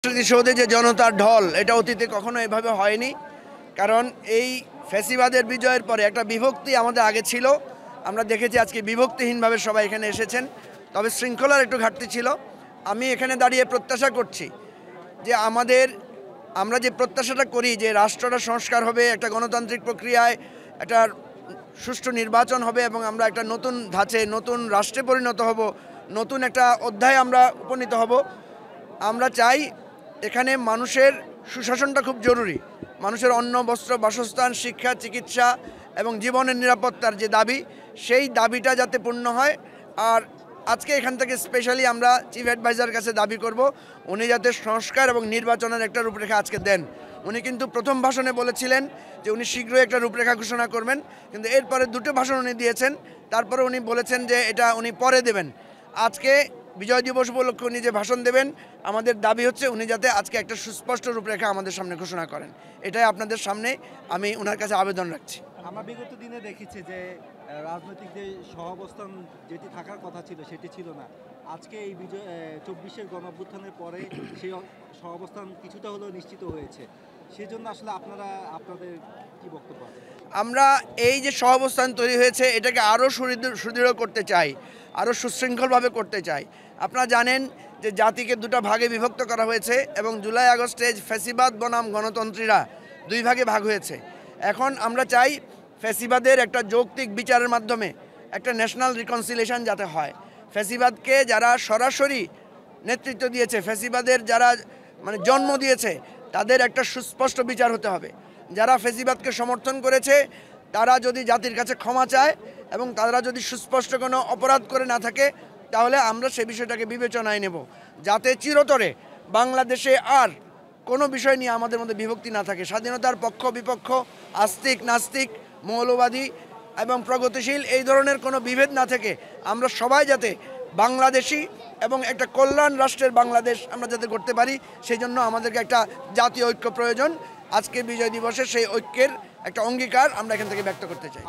স্মৃতিসৌধে যে জনতার ঢল এটা অতীতে কখনো এভাবে হয়নি। কারণ এই ফ্যাসিবাদের বিজয়ের পরে একটা বিভক্তি আমাদের আগে ছিল। আমরা দেখেছি আজকে বিভক্তিহীনভাবে সবাই এখানে এসেছেন, তবে শৃঙ্খলার একটু ঘাটতি ছিল। আমি এখানে দাঁড়িয়ে প্রত্যাশা করছি যে আমরা যে প্রত্যাশাটা করি যে রাষ্ট্রটা সংস্কার হবে, একটা গণতান্ত্রিক প্রক্রিয়ায় একটা সুষ্ঠু নির্বাচন হবে এবং আমরা একটা নতুন ধাঁচে নতুন রাষ্ট্রে পরিণত হব, নতুন একটা অধ্যায়ে আমরা উপনীত হব। আমরা চাই এখানে মানুষের সুশাসনটা খুব জরুরি। মানুষের অন্ন, বস্ত্র, বাসস্থান, শিক্ষা, চিকিৎসা এবং জীবনের নিরাপত্তার যে দাবি, সেই দাবিটা যাতে পূর্ণ হয়। আর আজকে এখান থেকে স্পেশালি আমরা চিফ অ্যাডভাইজার কাছে দাবি করব উনি যাতে সংস্কার এবং নির্বাচনের একটা রূপরেখা আজকে দেন। উনি কিন্তু প্রথম ভাষণে বলেছিলেন যে উনি শীঘ্রই একটা রূপরেখা ঘোষণা করবেন, কিন্তু এরপরে দুটো ভাষণ উনি দিয়েছেন, তারপরে উনি বলেছেন যে এটা উনি পরে দেবেন। আজকে বিজয় দিবস উপলক্ষে উনি যে ভাষণ দেবেন, আমাদের দাবি হচ্ছে উনি যাতে আজকে একটা সুস্পষ্ট রূপরেখা আমাদের সামনে ঘোষণা করেন। এটাই আপনাদের সামনে আমি ওনার কাছে আবেদন রাখছি। আমরা বিগত দিনে দেখেছি যে রাজনৈতিক যে সহাবস্থান যেটি থাকার কথা ছিল সেটি ছিল না। আজকে এই 24-এর গণঅভ্যুত্থানের পরে সেই সহাবস্থান কিছুটা হলেও নিশ্চিত হয়েছে। সেজন্য আসলে আপনাদের কি বক্তব্য আছে? আমরা এই যে সহাবস্থান তৈরি হয়েছে এটাকে আরও সুদৃঢ় করতে চাই, আরও সুশৃঙ্খলভাবে করতে চাই। আপনারা জানেন যে জাতিকে দুটো ভাগে বিভক্ত করা হয়েছে এবং জুলাই আগস্টে ফ্যাসিবাদ বনাম গণতন্ত্রীরা দুই ভাগে ভাগ হয়েছে। এখন আমরা চাই ফ্যাসিবাদের একটা যৌক্তিক বিচারের মাধ্যমে একটা ন্যাশনাল রিকনসিলিয়েশন যাতে হয়। ফ্যাসিবাদকে যারা সরাসরি নেতৃত্ব দিয়েছে, ফ্যাসিবাদের যারা জন্ম দিয়েছে, তাদের একটা সুস্পষ্ট বিচার হতে হবে। যারা ফ্যাসিবাদকে সমর্থন করেছে তারা যদি জাতির কাছে ক্ষমা চায় এবং তারা যদি সুস্পষ্ট কোনো অপরাধ করে না থাকে, তাহলে আমরা সে বিষয়টাকে বিবেচনায় নেব, যাতে চিরতরে বাংলাদেশে আর কোনো বিষয় নিয়ে আমাদের মধ্যে বিভক্তি না থাকে। স্বাধীনতার পক্ষ বিপক্ষ, আস্তিক নাস্তিক, মৌলবাদী এবং প্রগতিশীল এই ধরনের কোনো বিভেদ না থেকে আমরা সবাই যাতে বাংলাদেশি এবং একটা কল্যাণ রাষ্ট্রের বাংলাদেশ আমরা যাতে করতে পারি, সেই জন্য আমাদেরকে একটা জাতীয় ঐক্য প্রয়োজন। আজকে বিজয় দিবসে সেই ঐক্যের একটা অঙ্গীকার আমরা এখান থেকে ব্যক্ত করতে চাই।